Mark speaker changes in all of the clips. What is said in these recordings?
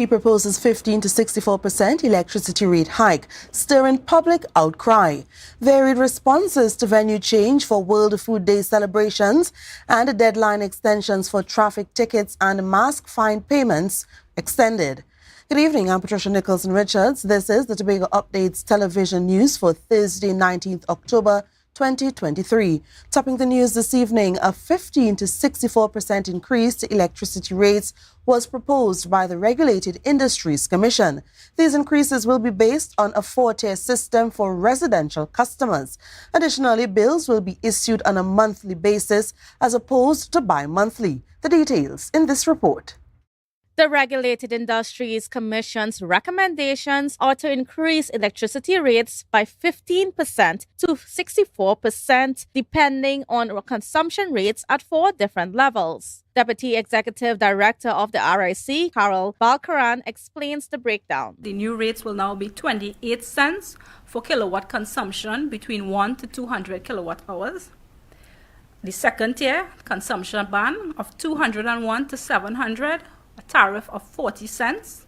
Speaker 1: PDP proposes 15 to 64% electricity rate hike, stirring public outcry. Varied responses to venue change for World Food Day celebrations and deadline extensions for traffic tickets and mask fine payments extended. Good evening, I'm Patricia Nicholson-Richards. This is the Tobago Updates television news for Thursday, 19th October 2023. Topping the news this evening, a 15 to 64% increase to electricity rates was proposed by the Regulated Industries Commission. These increases will be based on a four-tier system for residential customers. Additionally, bills will be issued on a monthly basis as opposed to bi-monthly. The details in this report.
Speaker 2: The Regulated Industries Commission's recommendations are to increase electricity rates by 15% to 64%, depending on consumption rates at four different levels. Deputy Executive Director of the RIC, Carol Balkaran, explains the breakdown.
Speaker 3: The new rates will now be 28 cents for kilowatt consumption between 1 to 200 kilowatt hours. The second tier, consumption band of 201 to 700, a tariff of 40 cents.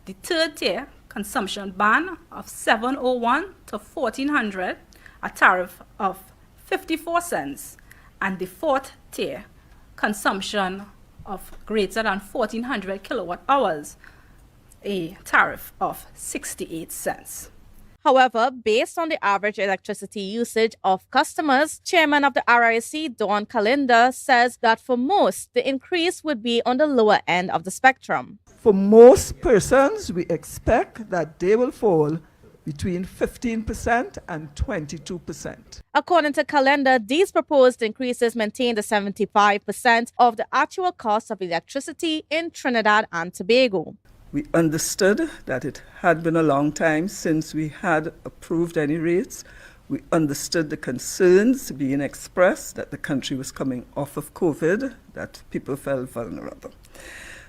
Speaker 3: The third tier, consumption ban of 701 to 1400, a tariff of 54 cents. And the fourth tier, consumption of greater than 1400 kilowatt hours, a tariff of 68 cents.
Speaker 2: However, based on the average electricity usage of customers, Chairman of the RIC, Dawn Kalinda, says that for most, the increase would be on the lower end of the spectrum.
Speaker 4: For most persons, we expect that they will fall between 15% and 22%.
Speaker 2: According to Kalinda, these proposed increases maintain the 75% of the actual cost of electricity in Trinidad and Tobago.
Speaker 4: We understood that it had been a long time since we had approved any rates. We understood the concerns being expressed that the country was coming off of COVID, that people felt vulnerable.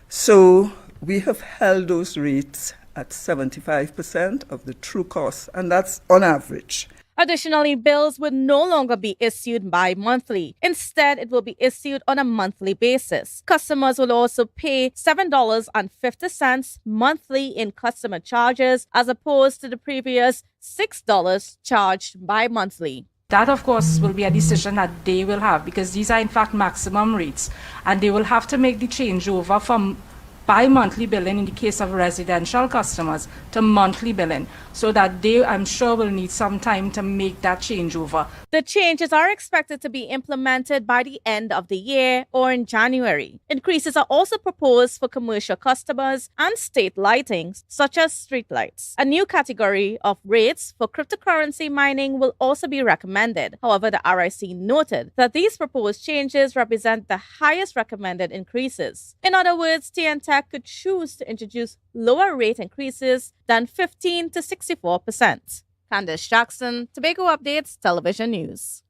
Speaker 4: So we have held those rates at 75% of the true cost, and that's on average.
Speaker 2: Additionally, bills would no longer be issued bi-monthly. Instead, it will be issued on a monthly basis. Customers will also pay $7.50 monthly in customer charges as opposed to the previous $6 charged bi-monthly.
Speaker 5: That, of course, will be a decision that they will have because these are, in fact, maximum rates. And they will have to make the changeover from bi-monthly billing in the case of residential customers to monthly billing so that they, I'm sure, will need some time to make that changeover.
Speaker 2: The changes are expected to be implemented by the end of the year or in January. Increases are also proposed for commercial customers and state lighting, such as streetlights. A new category of rates for cryptocurrency mining will also be recommended. However, the RIC noted that these proposed changes represent the highest recommended increases. In other words, TNTech could choose to introduce lower rate increases than 15 to 64%. Candice Jackson, Tobago Updates Television News.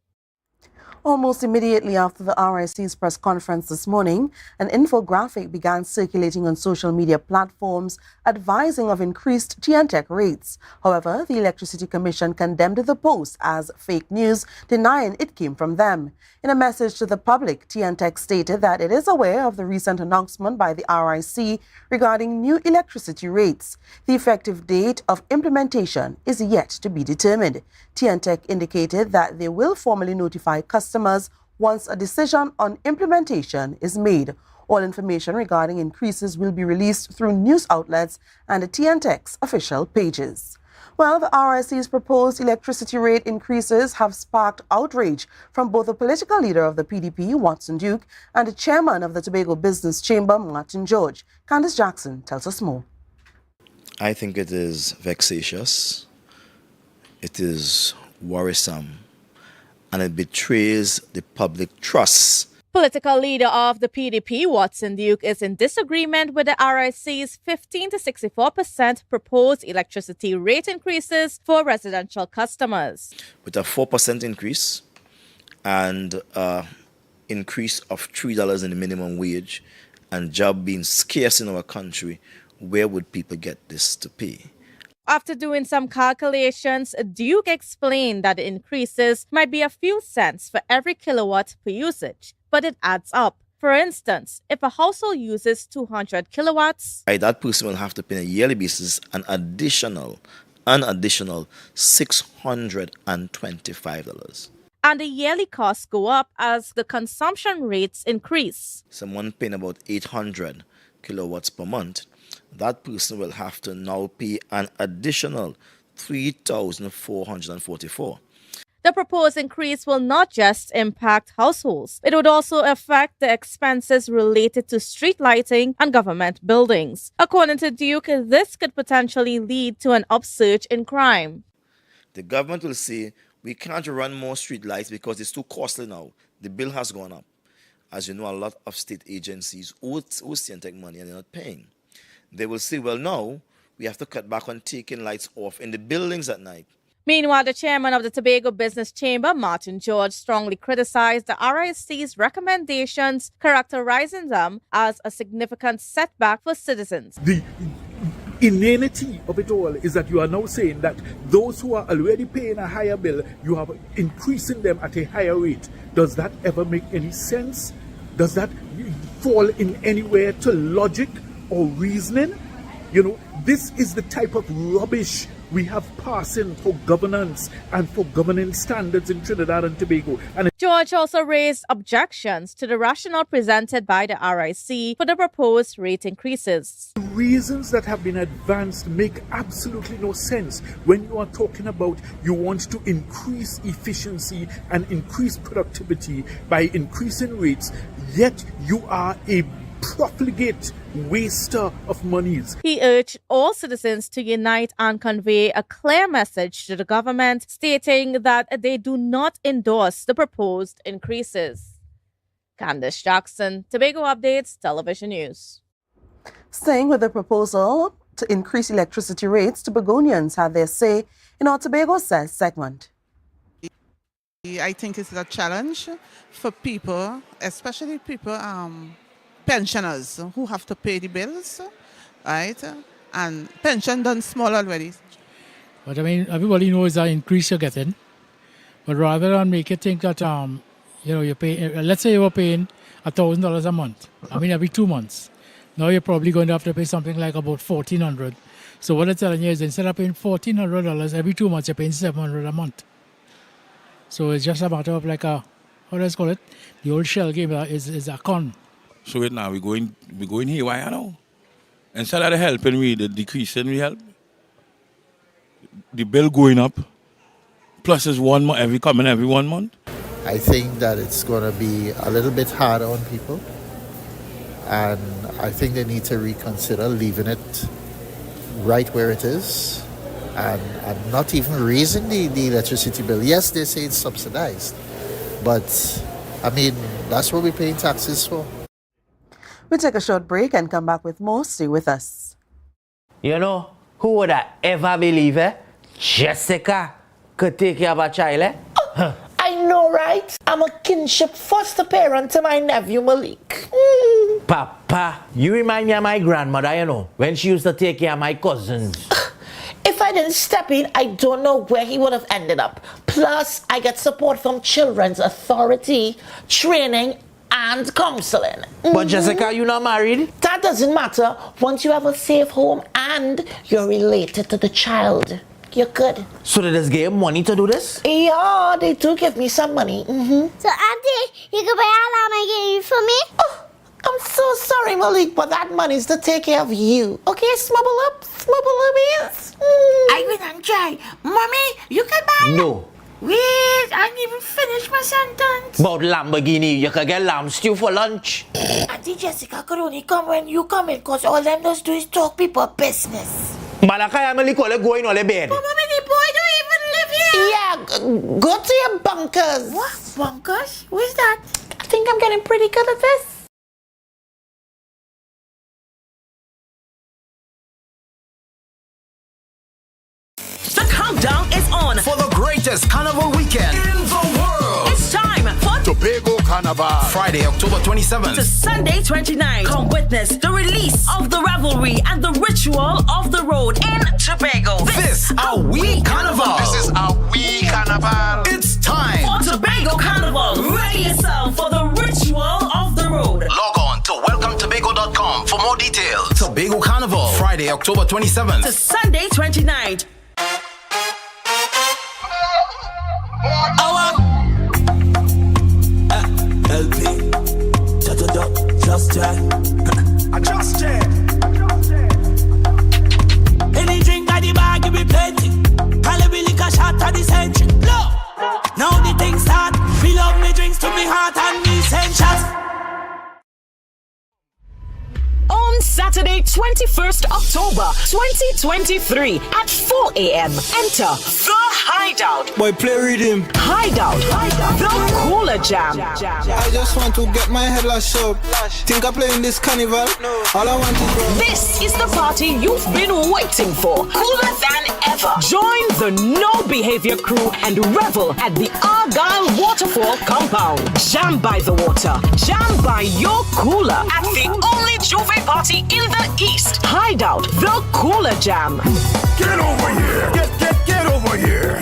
Speaker 1: Almost immediately after the RIC's press conference this morning, an infographic began circulating on social media platforms advising of increased TNTech rates. However, the Electricity Commission condemned the post as fake news, denying it came from them. In a message to the public, TNTech stated that it is aware of the recent announcement by the RIC regarding new electricity rates. The effective date of implementation is yet to be determined. TNTech indicated that they will formally notify customers once a decision on implementation is made. All information regarding increases will be released through news outlets and the TNTech's official pages. Well, the RIC's proposed electricity rate increases have sparked outrage from both the political leader of the PDP, Watson Duke, and the chairman of the Tobago Business Chamber, Martin George. Candice Jackson tells us more.
Speaker 6: I think it is vexatious, it is worrisome, and it betrays the public trust.
Speaker 2: Political leader of the PDP, Watson Duke, is in disagreement with the RIC's 15 to 64% proposed electricity rate increases for residential customers.
Speaker 6: With a 4% increase and increase of $3 in the minimum wage and job being scarce in our country, where would people get this to pay?
Speaker 2: After doing some calculations, Duke explained that the increases might be a few cents for every kilowatt per usage, but it adds up. For instance, if a household uses 200 kilowatts,
Speaker 6: that person will have to pay on a yearly basis an additional $625.
Speaker 2: and the yearly costs go up as the consumption rates increase.
Speaker 6: Someone paying about 800 kilowatts per month, that person will have to now pay an additional $3,444.
Speaker 2: The proposed increase will not just impact households, it would also affect the expenses related to street lighting and government buildings. According to Duke, this could potentially lead to an upsurge in crime.
Speaker 6: The government will say, we can't run more street lights because it's too costly now. The bill has gone up. As you know, a lot of state agencies owe Cientech money and they're not paying. They will say, well, now we have to cut back on taking lights off in the buildings at night.
Speaker 2: Meanwhile, the chairman of the Tobago Business Chamber, Martin George, strongly criticized the RIC's recommendations, characterizing them as a significant setback for citizens.
Speaker 7: The inanity of it all is that you are now saying that those who are already paying a higher bill, you are increasing them at a higher rate. Does that ever make any sense? Does that fall in anywhere to logic or reasoning? You know, this is the type of rubbish we have passing for governance and for governing standards in Trinidad and Tobago. And
Speaker 2: George also raised objections to the rationale presented by the RIC for the proposed rate increases.
Speaker 7: the reasons that have been advanced make absolutely no sense when you are talking about you want to increase efficiency and increase productivity by increasing rates, yet you are a profligate waster of monies.
Speaker 2: He urged all citizens to unite and convey a clear message to the government, stating that they do not endorse the proposed increases. Candice Jackson, Tobago Updates, Television News.
Speaker 1: Staying with the proposal to increase electricity rates, Tobagonians had their say in our Tobago Says segment.
Speaker 8: I think it's a challenge for people, especially people, pensioners who have to pay the bills, right? And pension done small already.
Speaker 9: But I mean, everybody knows that increase you're getting. But rather than make you think that, you pay, let's say you were paying $1,000 a month. I mean, every 2 months. Now you're probably going to have to pay something like about $1,400. So what I'm telling you is instead of paying $1,400 every 2 months, you're paying $700 a month. So it's just a matter of like a, how do I call it? The old shell game is a con.
Speaker 10: So right now we're going haywire now. Instead of helping we, the decreasing we help. The bill going up, plus is 1 month every 1 month.
Speaker 11: I think that it's going to be a little bit harder on people, and I think they need to reconsider leaving it right where it is, and not even raising the electricity bill. Yes, they say it's subsidized, but I mean that's what we're paying taxes for.
Speaker 1: We'll take a short break and come back with more. Stay with us.
Speaker 12: You know, who would I ever believe Jessica could take care of a child,
Speaker 13: I know, right? I'm a kinship foster parent to my nephew Malik.
Speaker 12: Papa, you remind me of my grandmother, you know, when she used to take care of my cousins.
Speaker 13: If I didn't step in, I don't know where he would have ended up. Plus, I get support from Children's Authority, training, and counseling.
Speaker 12: But Jessica, you're not married?
Speaker 13: That doesn't matter. Once you have a safe home and you're related to the child, you're good.
Speaker 12: So they just gave money to do this?
Speaker 13: Yeah, they do give me some money.
Speaker 14: So, Auntie, you can buy a lamb I gave you for me?
Speaker 13: Oh, I'm so sorry, Malik, but that money's to take care of you. Okay, smubble up, yes.
Speaker 14: I will not try. Mommy, you can buy
Speaker 12: No.
Speaker 14: Wait, I didn't even finish my sentence.
Speaker 12: About Lamborghini, you can get lamb stew for lunch.
Speaker 14: Auntie Jessica could only come when you come in, because all them does do is talk people business.
Speaker 12: Malakay, I'm only going on the bed.
Speaker 14: But mommy, the boy don't even live here.
Speaker 13: Yeah, go to your bunkers.
Speaker 14: What? Bunkers? Where's that?
Speaker 13: I think I'm getting pretty good at this.
Speaker 15: The countdown is on
Speaker 16: for the greatest carnival weekend in the world.
Speaker 15: It's time for
Speaker 16: Tobago Carnival, Friday, October 27th
Speaker 15: to Sunday 29th. Come witness the release of the revelry and the ritual of the road in Tobago.
Speaker 16: This our wee carnival. This is our wee carnival. It's time
Speaker 15: for Tobago Carnival. Ready yourself for the ritual of the road.
Speaker 16: details. Tobago Carnival, Friday, October 27th
Speaker 15: to Sunday, 29th.
Speaker 17: LP, just chat. Just chat. Any drink by the bar, give me plenty. Calibre liquor shot at the century. No, now the thing start. Me love me drinks to me heart and me send shots.
Speaker 15: On Saturday, 21st October 2023 at 4 a.m. Enter The Hideout.
Speaker 17: Boy, play rhythm.
Speaker 15: Hideout. The Cooler Jam.
Speaker 18: I just want to get my head lashed up. Think I'm playing this carnival? All I want is rum.
Speaker 15: This is the party you've been waiting for. Cooler than ever. Join the No Behavior crew and revel at the Argyle Waterfall compound. Jam by the water. Jam by your cooler at the only Juve party in the East. Hideout, the Cooler Jam.
Speaker 16: Get over here. Get over here.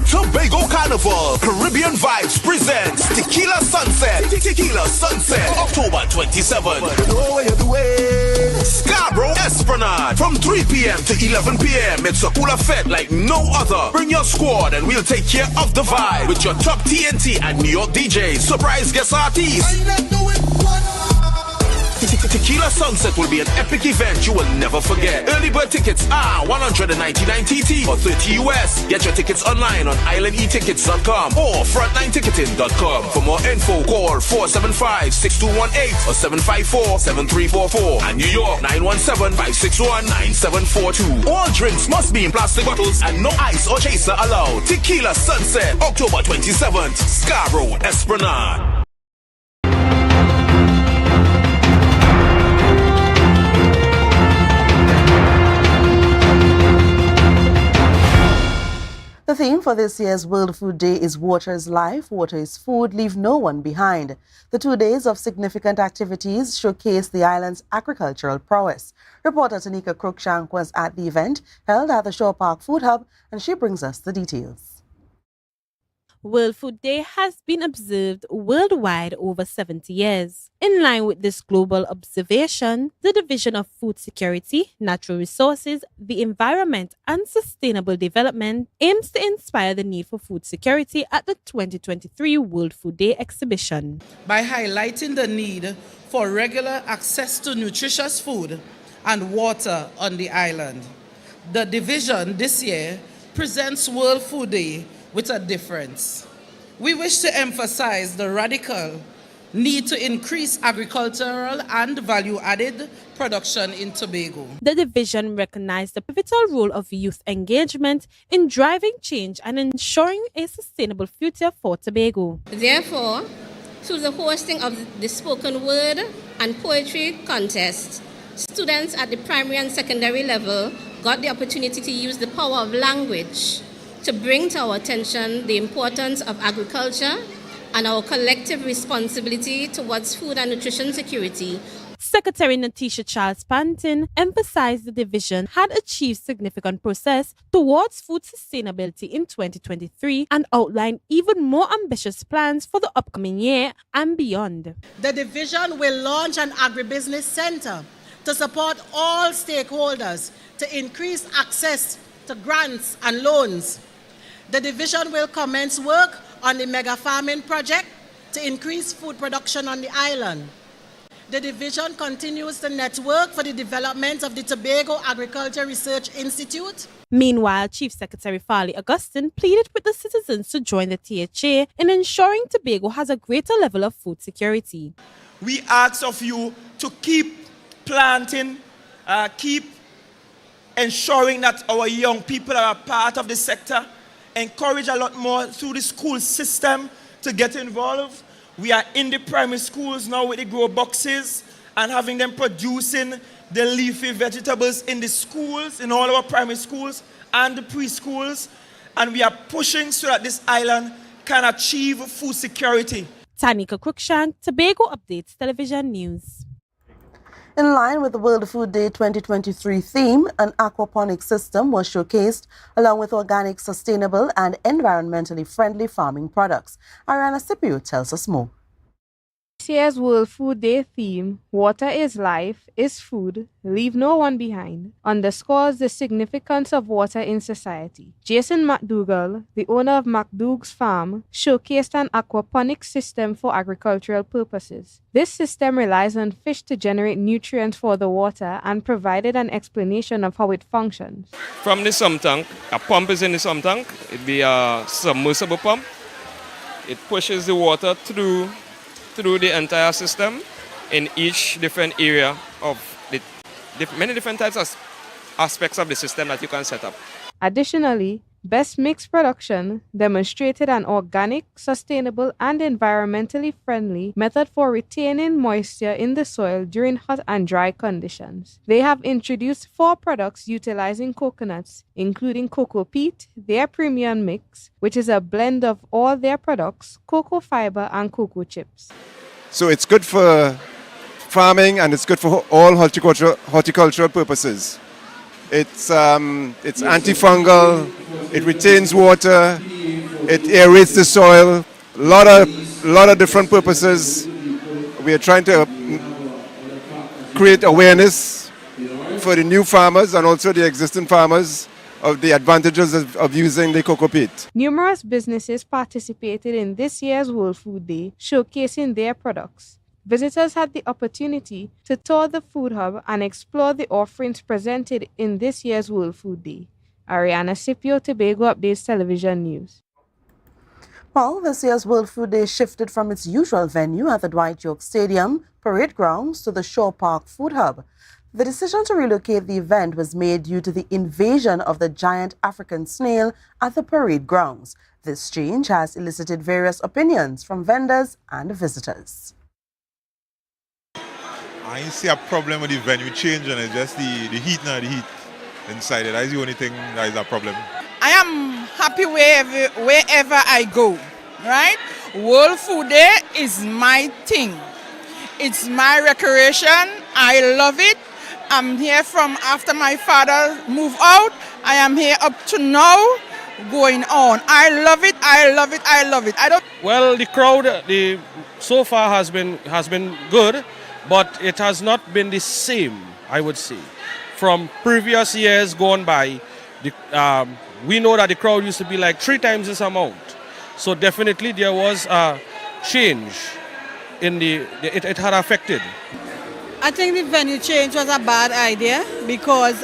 Speaker 16: Tobago Carnival, Caribbean Vibes presents Tequila Sunset. Tequila Sunset, October 27th. You know what you're doing. Scarborough Esplanade from 3 p.m. to 11 p.m. It's a cooler fete like no other. Bring your squad and we'll take care of the vibe with your top TNT and New York DJs. Surprise guest artists. Tequila Sunset will be an epic event you will never forget. Early bird tickets are 199 TT or 30 US. Get your tickets online on islandetickets.com or frontlineticketing.com. For more info, call 475-6218 or 754-7344. And New York, 917-561-9742. All drinks must be in plastic bottles and no ice or chaser allowed. Tequila Sunset, October 27th, Scarborough Esplanade.
Speaker 1: The theme for this year's World Food Day is Water is Life, Water is Food, Leave No One Behind. The 2 days of significant activities showcase the island's agricultural prowess. Reporter Tanika Cruikshank was at the event held at the Shore Park Food Hub, and she brings us the details.
Speaker 2: World Food Day has been observed worldwide over 70 years. In line with this global observation, the Division of Food Security, Natural Resources, the Environment and Sustainable Development aims to inspire the need for food security at the 2023 World Food Day exhibition.
Speaker 8: By highlighting the need for regular access to nutritious food and water on the island, the division this year presents World Food Day with a difference. We wish to emphasize the radical need to increase agricultural and value-added production in Tobago.
Speaker 2: The division recognized the pivotal role of youth engagement in driving change and ensuring a sustainable future for Tobago.
Speaker 19: Therefore, through the hosting of the spoken word and poetry contest, students at the primary and secondary level got the opportunity to use the power of language to bring to our attention the importance of agriculture and our collective responsibility towards food and nutrition security.
Speaker 2: Secretary Natisha Charles Pantin emphasized the division had achieved significant progress towards food sustainability in 2023 and outlined even more ambitious plans for the upcoming year and beyond.
Speaker 20: The division will launch an agribusiness center to support all stakeholders to increase access to grants and loans. The division will commence work on the mega farming project to increase food production on the island. The division continues the network for the development of the Tobago Agriculture Research Institute.
Speaker 2: Meanwhile, Chief Secretary Farley Augustine pleaded with the citizens to join the THA in ensuring Tobago has a greater level of food security.
Speaker 17: We ask of you to keep planting, keep ensuring that our young people are a part of the sector, encourage a lot more through the school system to get involved. We are in the primary schools now with the grow boxes and having them producing the leafy vegetables in the schools, in all our primary schools and the preschools. And we are pushing so that this island can achieve food security.
Speaker 2: Tanika Cruikshank, Tobago Updates Television News.
Speaker 1: In line with the World Food Day 2023 theme, an aquaponic system was showcased along with organic, sustainable and environmentally friendly farming products. Ariana Scipio tells us more.
Speaker 21: This year's World Food Day theme, Water is Life, is Food, Leave No One Behind, underscores the significance of water in society. Jason McDougall, the owner of McDoug's Farm, showcased an aquaponics system for agricultural purposes. This system relies on fish to generate nutrients for the water and provided an explanation of how it functions.
Speaker 22: From the sump tank, a pump is in the sump tank. It'd be a submersible pump. It pushes the water through the entire system in each different area of the many different types of aspects of the system that you can set up.
Speaker 21: Additionally, Best Mix Production demonstrated an organic, sustainable, and environmentally friendly method for retaining moisture in the soil during hot and dry conditions. They have introduced 4 products utilizing coconuts, including Cocoa Peat, their premium mix, which is a blend of all their products, cocoa fiber, and cocoa chips.
Speaker 23: So it's good for farming and it's good for all horticultural purposes. It's antifungal, it retains water, it aerates the soil, a lot of different purposes. We are trying to create awareness for the new farmers and also the existing farmers of the advantages of using the cocoa peat.
Speaker 21: Numerous businesses participated in this year's World Food Day, showcasing their products. Visitors had the opportunity to tour the food hub and explore the offerings presented in this year's World Food Day. Ariana Scipio, Tobago Updates Television News.
Speaker 1: Well, this year's World Food Day shifted from its usual venue at the Dwight York Stadium, Parade Grounds, to the Shore Park Food Hub. The decision to relocate the event was made due to the invasion of the giant African snail at the parade grounds. This change has elicited various opinions from vendors and visitors.
Speaker 24: I ain't see a problem with the venue changing, it's just the heat inside it. That's the only thing that is a problem.
Speaker 25: I am happy wherever I go, right? World Food Day is my thing. It's my recreation. I love it. I'm here from after my father moved out. I am here up to now, going on. I love it. I love it. I love it.
Speaker 26: Well, the crowd so far has been good, but it has not been the same, I would say. From previous years gone by, we know that the crowd used to be like 3 times this amount. So definitely there was a change in it had affected.
Speaker 27: I think the venue change was a bad idea because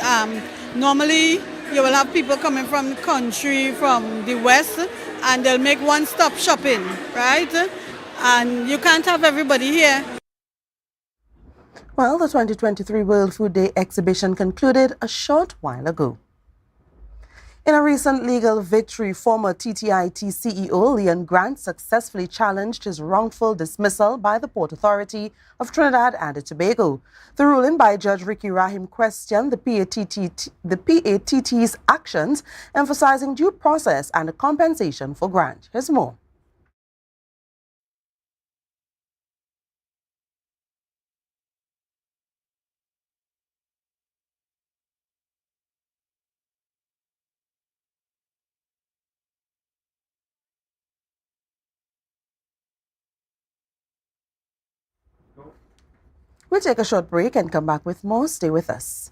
Speaker 27: normally you will have people coming from the country, from the west, and they'll make one-stop shopping, right? And you can't have everybody here.
Speaker 1: Well, the 2023 World Food Day exhibition concluded a short while ago. In a recent legal victory, former TTIT CEO Leon Grant successfully challenged his wrongful dismissal by the Port Authority of Trinidad and Tobago. The ruling by Judge Ricky Rahim questioned the PATT's actions, emphasizing due process and compensation for Grant. Here's more. We'll take a short break and come back with more. Stay with us.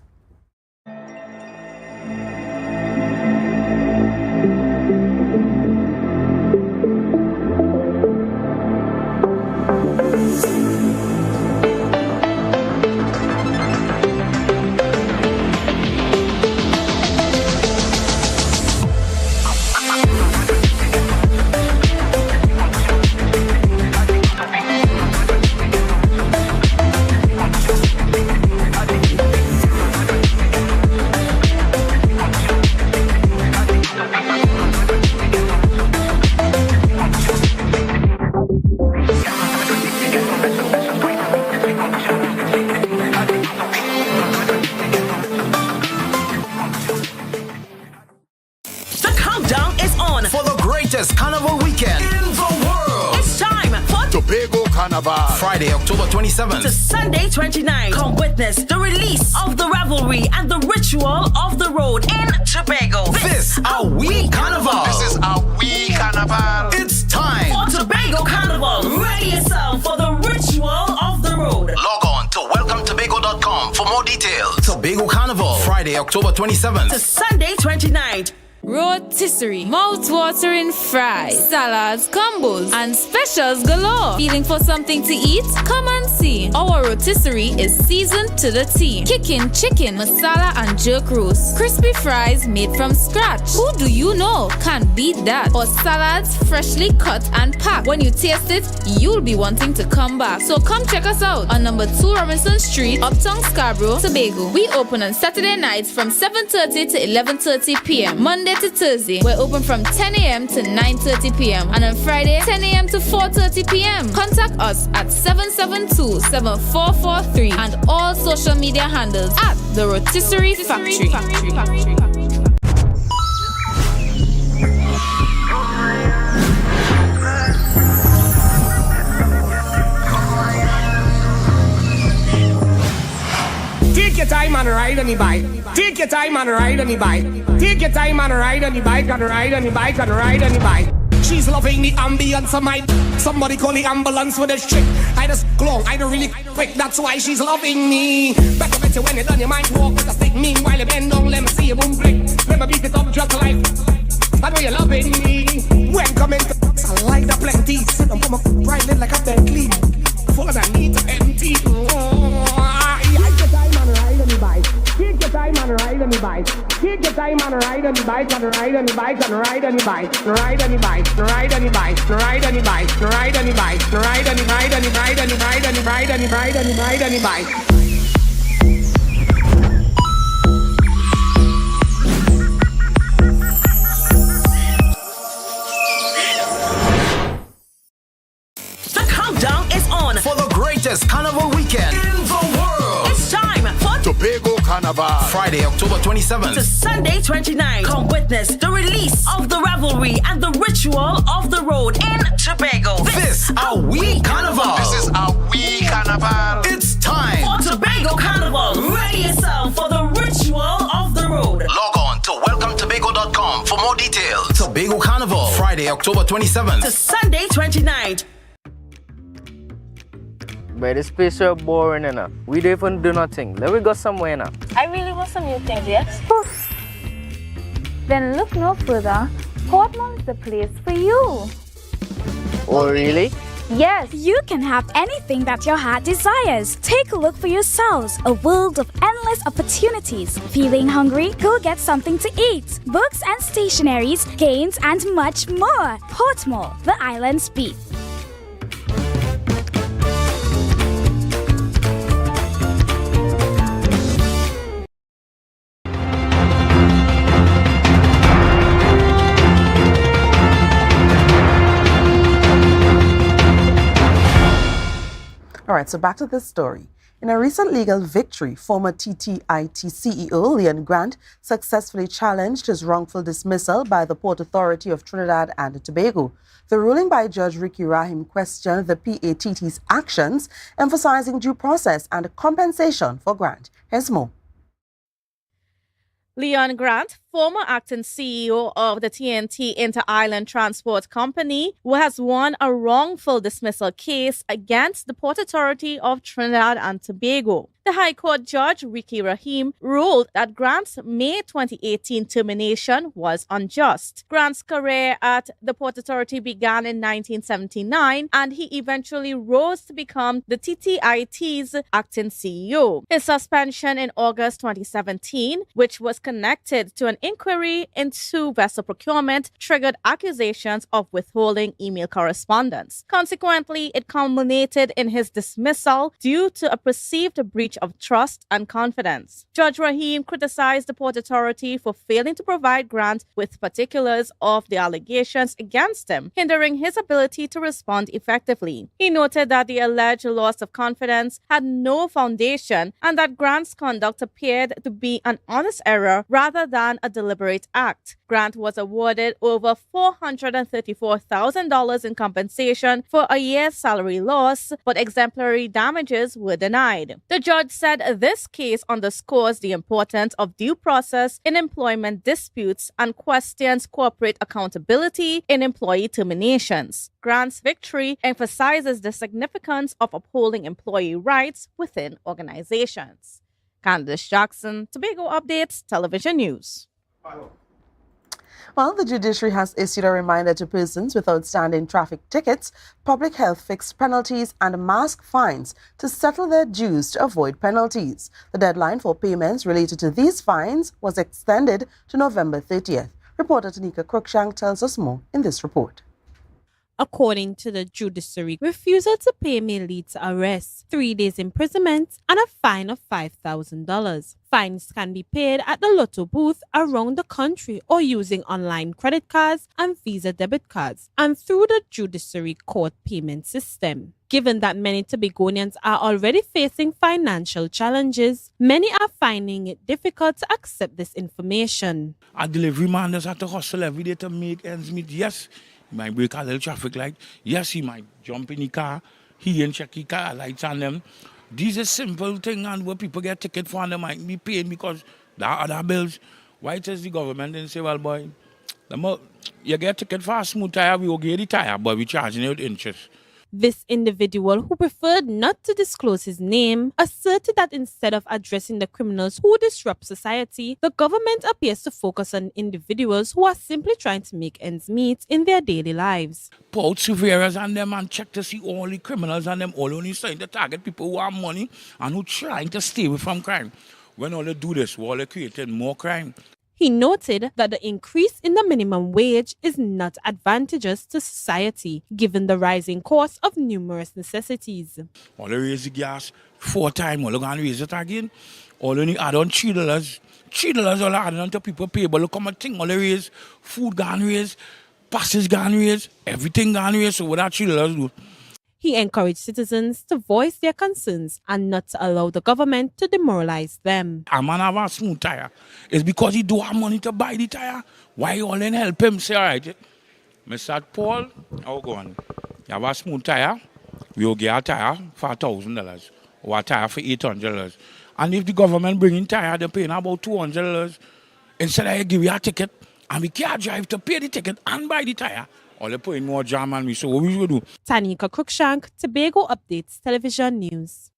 Speaker 16: Friday, October 27th
Speaker 15: to Sunday 29th. Come witness the release of the revelry and the ritual of the road in Tobago.
Speaker 16: This our wee carnival. This is our wee carnival. It's time
Speaker 15: for Tobago Carnival. Ready yourself for the ritual
Speaker 3: Friday, October 27th
Speaker 15: to Sunday, 29th.
Speaker 4: Rotisserie, mouth-watering fries, salads, combos, and specials galore. Feeling for something to eat? Come and see. Our rotisserie is seasoned to the T. Kicking chicken, masala, and jerk roast. Crispy fries made from scratch. Who do you know can't beat that? Or salads freshly cut and packed. When you taste it, you'll be wanting to come back. So come check us out on number 2 Robinson Street, Uptown Scarborough, Tobago. We open on Saturday nights from 7:30 to 11:30 p.m. Monday to Thursday, we're open from 10 a.m. to 9:30 p.m. and on Friday, 10 a.m. to 4:30 p.m. Contact us at 772-7443 and all social media handles at The Rotisserie Factory.
Speaker 5: Take your time and ride on the bike. Take your time and ride on the bike. Take your time and ride on the bike and ride on the bike and ride on the bike. She's loving the ambience of my. Somebody call the ambulance for this chick. I just long, I don't really quick. That's why she's loving me. Better when it's on your mind, walk with a stick. Meanwhile, you bend down, let me see you boom flick. Let me beat it up just life. I know you're loving me. When coming to I like the plenty. Sit on my riding like a Bentley. Full of that need to empty. Take your time and ride on the bike. Take your time and ride on the bike and ride on the bike and ride on the bike. Ride on the bike. Ride on the bike. Ride on the bike. Ride on the bike. Ride on the ride on the ride on the ride on the ride on the ride on the ride on the bike.
Speaker 15: The countdown is on
Speaker 3: for the greatest carnival weekend in the world.
Speaker 15: It's time for
Speaker 3: Tobago Carnival. Friday, October 27th
Speaker 15: to Sunday, 29th. Come witness the release of the revelry and the ritual of the road in Tobago.
Speaker 3: This our wee carnival.
Speaker 16: This is our wee carnival.
Speaker 3: It's time
Speaker 15: for Tobago Carnival. Ready yourself for the ritual of the road.
Speaker 3: Log on to welcometobago.com for more details. Tobago Carnival. Friday, October 27th
Speaker 15: to Sunday, 29th.
Speaker 12: But this place is boring enough. We don't even do nothing. Let me go somewhere now.
Speaker 6: I really want some new things, yes? Then look no further. Portmore is the place for you.
Speaker 12: Oh, really?
Speaker 7: Yes, you can have anything that your heart desires. Take a look for yourselves. A world of endless opportunities. Feeling hungry? Go get something to eat. Books and stationeries, games, and much more. Portmore, the island's beat.
Speaker 1: All right, so back to this story. In a recent legal victory, former TTIT CEO Leon Grant successfully challenged his wrongful dismissal by the Port Authority of Trinidad and Tobago. The ruling by Judge Ricky Rahim questioned the PATT's actions, emphasizing due process and compensation for Grant. Here's more.
Speaker 2: Leon Grant, former acting CEO of the TNT Inter-Island Transport Company, who has won a wrongful dismissal case against the Port Authority of Trinidad and Tobago. The High Court Judge Ricky Rahim ruled that Grant's May 2018 termination was unjust. Grant's career at the Port Authority began in 1979, and he eventually rose to become the TTIT's acting CEO. His suspension in August 2017, which was connected to an inquiry into vessel procurement, triggered accusations of withholding email correspondence. Consequently, it culminated in his dismissal due to a perceived breach of trust and confidence. Judge Rahim criticized the Port Authority for failing to provide Grant with particulars of the allegations against him, hindering his ability to respond effectively. He noted that the alleged loss of confidence had no foundation and that Grant's conduct appeared to be an honest error rather than a deliberate act. Grant was awarded over $434,000 in compensation for a year's salary loss, but exemplary damages were denied. The judge said this case underscores the importance of due process in employment disputes and questions corporate accountability in employee terminations. Grant's victory emphasizes the significance of upholding employee rights within organizations. Candice Jackson, Tobago Updates, Television News.
Speaker 1: Well, the judiciary has issued a reminder to persons with outstanding traffic tickets, public health fixed penalties, and mask fines to settle their dues to avoid penalties. The deadline for payments related to these fines was extended to November 30th. Reporter Tanika Cruikshank tells us more in this report.
Speaker 8: According to the judiciary, refusal to pay may lead to arrest, 3 days imprisonment, and a fine of $5,000. Fines can be paid at the lotto booth around the country or using online credit cards and Visa debit cards and through the judiciary court payment system. Given that many Tobagonians are already facing financial challenges, many are finding it difficult to accept this information.
Speaker 9: A delivery man does have to hustle every day to make ends meet. Yes, he might break a little traffic light. Yes, he might jump in the car. He ain't check the car lights on them. These are simple things and where people get ticket for and they might be paying because there are other bills. Why does the government then say, well, boy, you get a ticket for a smooth tire, we will get the tire, but we're charging you with interest.
Speaker 8: This individual, who preferred not to disclose his name, asserted that instead of addressing the criminals who disrupt society, the government appears to focus on individuals who are simply trying to make ends meet in their daily lives.
Speaker 9: Put surveillance on them and check to see all the criminals and them all only trying to target people who have money and who trying to stay away from crime. When all they do this, all they creating more crime.
Speaker 8: He noted that the increase in the minimum wage is not advantageous to society, given the rising cost of numerous necessities.
Speaker 9: All they raise the gas 4 times, all they going to raise it again. All they need add on $3. $3 all add on to people pay, but look how much thing all they raise. Food gone raise, passes gone raise, everything gone raise, so what that $3 do?
Speaker 8: He encouraged citizens to voice their concerns and not to allow the government to demoralize them.
Speaker 9: A man have a smooth tire. It's because he do have money to buy the tire. Why you all then help him? Say, all right, Mr. Paul, how go on? You have a smooth tire, we will get a tire for $1,000 or a tire for $800. And if the government bring in tire, they're paying about $200. Instead of give you a ticket, and we can't drive to pay the ticket and buy the tire. Or they put in more jam on me, so what we should do?
Speaker 8: Tanika Cruikshank, Tobago Updates, Television News.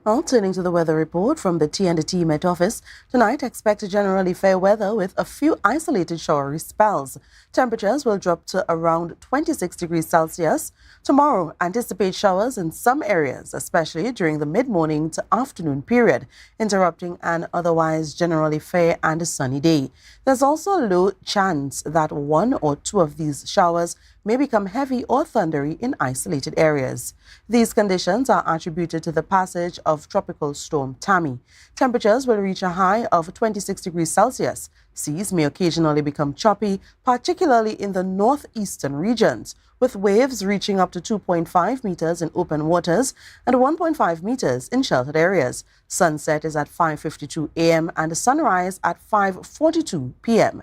Speaker 1: Well, turning to the weather report from the T&T Met Office, tonight expect generally fair weather with a few isolated showery spells. Temperatures will drop to around 26 degrees Celsius. Tomorrow, anticipate showers in some areas, especially during the mid-morning to afternoon period, interrupting an otherwise generally fair and sunny day. There's also a low chance that 1 or 2 of these showers may become heavy or thundery in isolated areas. These conditions are attributed to the passage of Tropical Storm Tammy. Temperatures will reach a high of 26 degrees Celsius. Seas may occasionally become choppy, particularly in the northeastern regions, with waves reaching up to 2.5 meters in open waters and 1.5 meters in sheltered areas. Sunset is at 5:52 a.m. and sunrise at 5:42 p.m.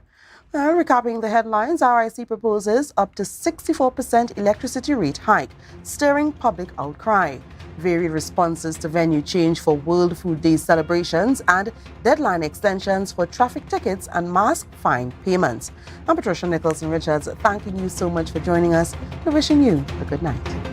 Speaker 1: Recapping the headlines, RIC proposes up to 64% electricity rate hike, stirring public outcry. Varied responses to venue change for World Food Day celebrations and deadline extensions for traffic tickets and mask fine payments. I'm Patricia Nicholson Richards, thanking you so much for joining us and wishing you a good night.